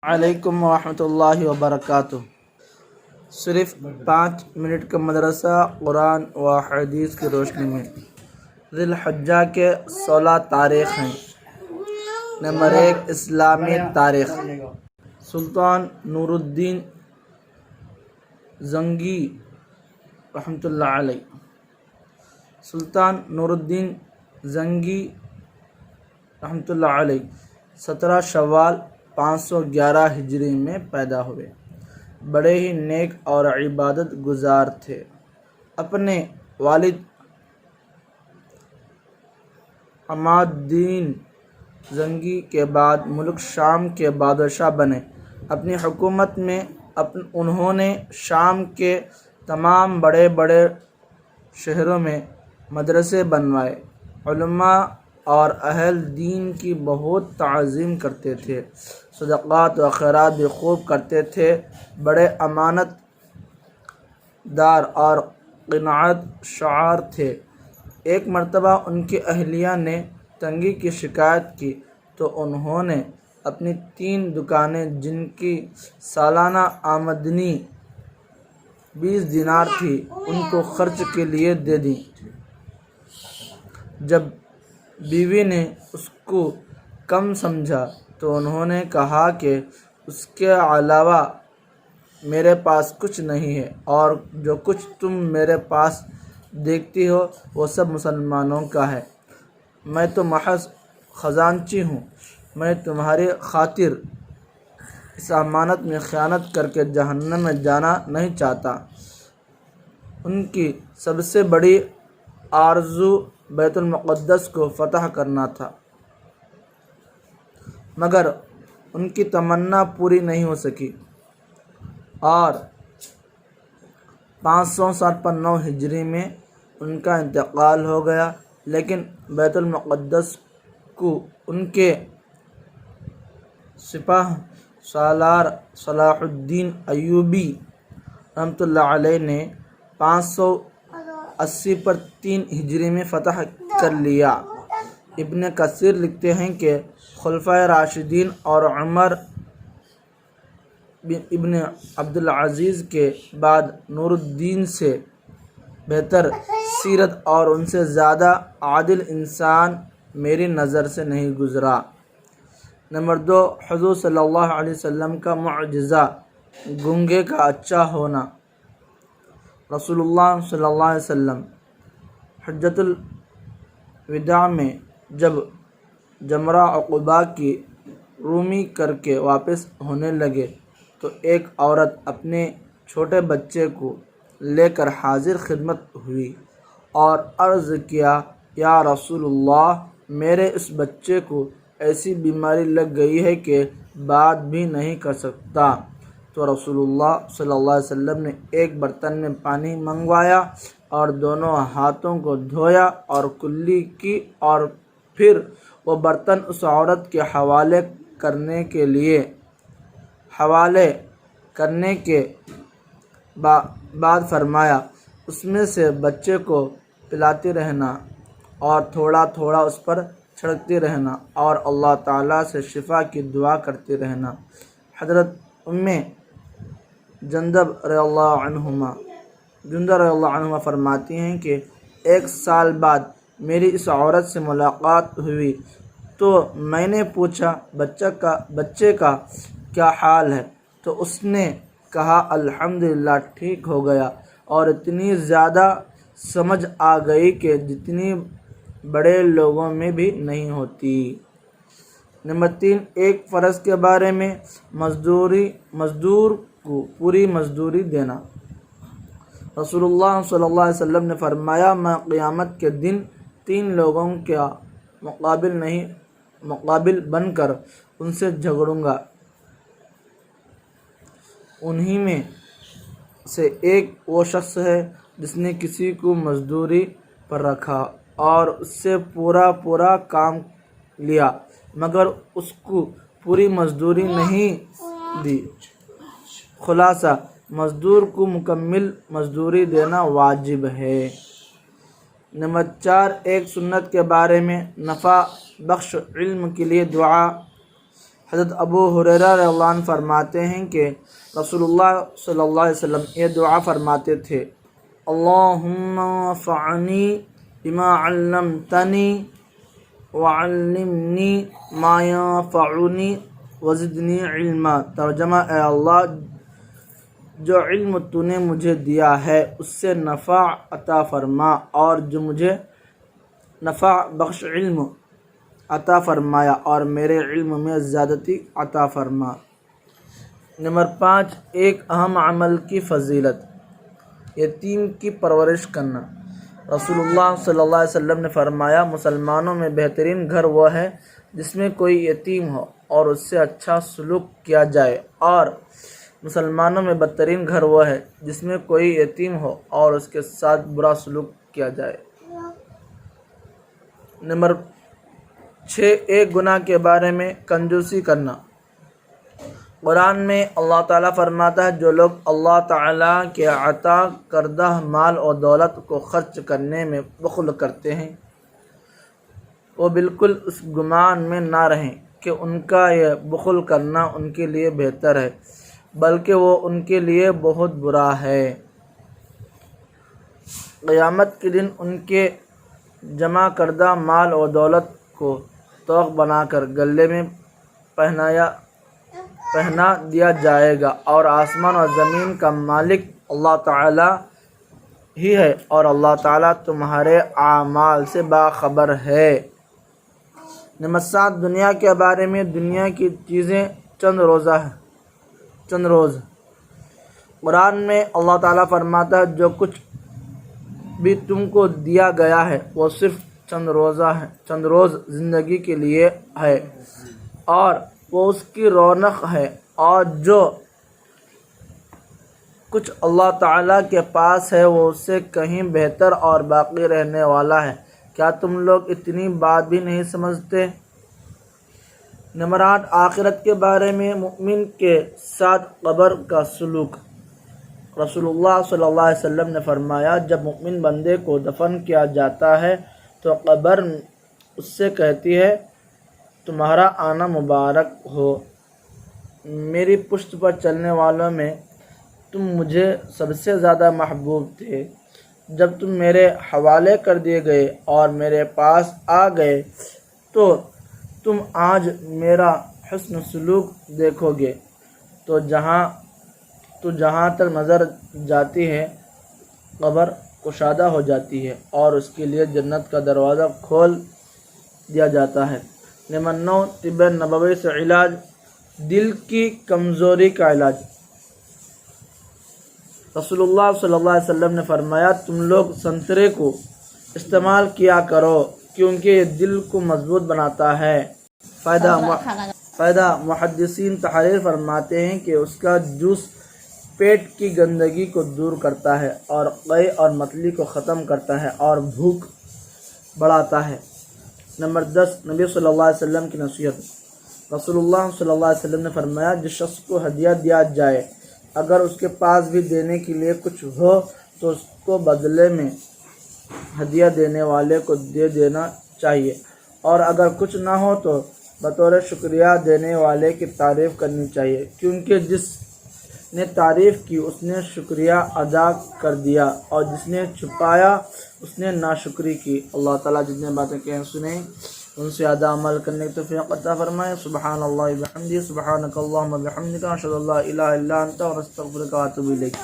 علیکم ورحمۃ اللہ وبرکاتہ۔ صرف 5 منٹ کا مدرسہ قرآن و حدیث کی روشنی میں۔ ذی الحجہ کے 16 تاریخ ہیں۔ نمبر 1 اسلامی تاریخ۔ سلطان نور الدین زنگی رحمۃ اللہ علیہ۔ سلطان نور الدین زنگی رحمۃ اللہ علیہ 17 شوال 511 ہجری میں پیدا ہوئے۔ بڑے ہی نیک اور عبادت گزار تھے۔ اپنے والد عماد الدین زنگی کے بعد ملک شام کے بادشاہ بنے۔ اپنی حکومت میں انہوں نے شام کے تمام بڑے بڑے شہروں میں مدرسے بنوائے۔ علماء اور اہل دین کی بہت تعظیم کرتے تھے۔ صدقات و خیرات بھی خوب کرتے تھے۔ بڑے امانت دار اور قناعت شعار تھے۔ ایک مرتبہ ان کی اہلیہ نے تنگی کی شکایت کی تو انہوں نے اپنی 3 دکانیں جن کی سالانہ آمدنی 20 دینار تھی ان کو خرچ کے لیے دے دیں۔ جب بیوی نے اس کو کم سمجھا تو انہوں نے کہا کہ اس کے علاوہ میرے پاس کچھ نہیں ہے، اور جو کچھ تم میرے پاس دیکھتی ہو وہ سب مسلمانوں کا ہے۔ میں تو محض خزانچی ہوں۔ میں تمہاری خاطر اس امانت میں خیانت کر کے جہنم میں جانا نہیں چاہتا۔ ان کی سب سے بڑی آرزو بیت المقدس کو فتح کرنا تھا، مگر ان کی تمنا پوری نہیں ہو سکی، اور 509 ہجری میں ان کا انتقال ہو گیا۔ لیکن بیت المقدس کو ان کے سپہ سالار صلاح الدین ایوبی رحمۃ اللہ علیہ نے 580 پر 3 ہجری میں فتح کر لیا۔ ابن کثیر لکھتے ہیں کہ خلفائے راشدین اور عمر ابن عبدالعزیز کے بعد نور الدین سے بہتر سیرت اور ان سے زیادہ عادل انسان میری نظر سے نہیں گزرا۔ نمبر 2 حضور صلی اللہ علیہ وسلم کا معجزہ، گونگے کا اچا ہونا۔ رسول اللہ صلی اللہ علیہ وسلم حجۃ الوداع میں جب جمرہ عقبہ کی رومی کر کے واپس ہونے لگے تو ایک عورت اپنے چھوٹے بچے کو لے کر حاضر خدمت ہوئی اور عرض کیا، یا رسول اللہ، میرے اس بچے کو ایسی بیماری لگ گئی ہے کہ بات بھی نہیں کر سکتا۔ تو رسول اللہ صلی اللہ علیہ وسلم نے ایک برتن میں پانی منگوایا اور دونوں ہاتھوں کو دھویا اور کلی کی، اور پھر وہ برتن اس عورت کے حوالے کرنے کے بعد فرمایا، اس میں سے بچے کو پلاتی رہنا اور تھوڑا تھوڑا اس پر چھڑکتی رہنا اور اللہ تعالیٰ سے شفا کی دعا کرتی رہنا۔ حضرت جندب رضی اللہ عنہما فرماتی ہیں کہ 1 سال بعد میری اس عورت سے ملاقات ہوئی تو میں نے پوچھا، بچے کا کیا حال ہے؟ تو اس نے کہا، الحمدللہ ٹھیک ہو گیا، اور اتنی زیادہ سمجھ آ گئی کہ جتنی بڑے لوگوں میں بھی نہیں ہوتی۔ نمبر 3 ایک فرض کے بارے میں، مزدور کو پوری مزدوری دینا۔ رسول اللہ صلی اللہ علیہ وسلم نے فرمایا، میں قیامت کے دن 3 لوگوں کا مقابل بن کر ان سے جھگڑوں گا۔ انہی میں سے ایک وہ شخص ہے جس نے کسی کو مزدوری پر رکھا اور اس سے پورا کام لیا مگر اس کو پوری مزدوری نہیں دی۔ خلاصہ، مزدور کو مکمل مزدوری دینا واجب ہے۔ نمبر 4 ایک سنت کے بارے میں، نفع بخش علم کے لیے دعا۔ حضرت ابو ہریرہ رضی اللہ عنہ فرماتے ہیں کہ رسول اللہ صلی اللہ علیہ وسلم یہ دعا فرماتے تھے: اللہم انفعنی بما علمتنی وعلمنی ما ینفعنی وزدنی علما۔ ترجمہ: اے اللہ، جو علم تو نے مجھے دیا ہے اس سے نفع عطا فرما، اور جو مجھے نفع بخش علم عطا فرمایا، اور میرے علم میں زیادتی عطا فرما۔ نمبر 5، ایک اہم عمل کی فضیلت: یتیم کی پرورش کرنا۔ رسول اللہ صلی اللہ علیہ وسلم نے فرمایا: مسلمانوں میں بہترین گھر وہ ہے جس میں کوئی یتیم ہو اور اس سے اچھا سلوک کیا جائے، اور مسلمانوں میں بدترین گھر وہ ہے جس میں کوئی یتیم ہو اور اس کے ساتھ برا سلوک کیا جائے۔ نمبر 6، ایک گناہ کے بارے میں کنجوسی کرنا۔ قرآن میں اللہ تعالیٰ فرماتا ہے: جو لوگ اللہ تعالیٰ کے عطا کردہ مال اور دولت کو خرچ کرنے میں بخل کرتے ہیں، وہ بالکل اس گمان میں نہ رہیں کہ ان کا یہ بخل کرنا ان کے لیے بہتر ہے، بلکہ وہ ان کے لیے بہت برا ہے۔ قیامت کے دن ان کے جمع کردہ مال اور دولت کو طوق بنا کر گلے میں پہنا دیا جائے گا، اور آسمان اور زمین کا مالک اللہ تعالیٰ ہی ہے، اور اللہ تعالیٰ تمہارے اعمال سے باخبر ہے۔ نمبر 7، دنیا کے بارے میں: دنیا کی چیزیں چند روز۔ قرآن میں اللہ تعالیٰ فرماتا ہے: جو کچھ بھی تم کو دیا گیا ہے وہ صرف چند روز زندگی کے لیے ہے، اور وہ اس کی رونق ہے، اور جو کچھ اللہ تعالیٰ کے پاس ہے وہ اس سے کہیں بہتر اور باقی رہنے والا ہے۔ کیا تم لوگ اتنی بات بھی نہیں سمجھتے؟ نمبر 8، آخرت کے بارے میں مومن کے ساتھ قبر کا سلوک۔ رسول اللہ صلی اللہ علیہ وسلم نے فرمایا: جب مومن بندے کو دفن کیا جاتا ہے تو قبر اس سے کہتی ہے: تمہارا آنا مبارک ہو، میری پشت پر چلنے والوں میں تم مجھے سب سے زیادہ محبوب تھے۔ جب تم میرے حوالے کر دیے گئے اور میرے پاس آ گئے تو تم آج میرا حسن سلوک دیکھو گے، تو جہاں تک نظر جاتی ہے قبر کشادہ ہو جاتی ہے اور اس کے لیے جنت کا دروازہ کھول دیا جاتا ہے۔ نمبر 9، طب نبوی سے علاج: دل کی کمزوری کا علاج۔ رسول اللہ صلی اللہ علیہ وسلم نے فرمایا: تم لوگ سنترے کو استعمال کیا کرو کیونکہ یہ دل کو مضبوط بناتا ہے۔ فائدہ: محدثین تحریر فرماتے ہیں کہ اس کا جوس پیٹ کی گندگی کو دور کرتا ہے، اور قے اور متلی کو ختم کرتا ہے، اور بھوک بڑھاتا ہے۔ نمبر 10، نبی صلی اللہ علیہ وسلم کی نصیحت۔ رسول اللہ صلی اللہ علیہ وسلم نے فرمایا: جس شخص کو ہدیہ دیا جائے اگر اس کے پاس بھی دینے کے لیے کچھ ہو تو اس کو بدلے میں ہدیہ دینے والے کو دے دینا چاہیے، اور اگر کچھ نہ ہو تو بطور شکریہ دینے والے کی تعریف کرنی چاہیے، کیونکہ جس نے تعریف کی اس نے شکریہ ادا کر دیا، اور جس نے چھپایا اس نے ناشکری کی۔ اللہ تعالیٰ جتنے باتیں کہیں سنیں ان سے زیادہ عمل کرنے کی توفیق عطا فرمائے۔ سبحان اللہ وبحمدہ، سبحانک اللہم وبحمدک، اشہد ان لا الہ الا انت، استغفرک واتوب الیک۔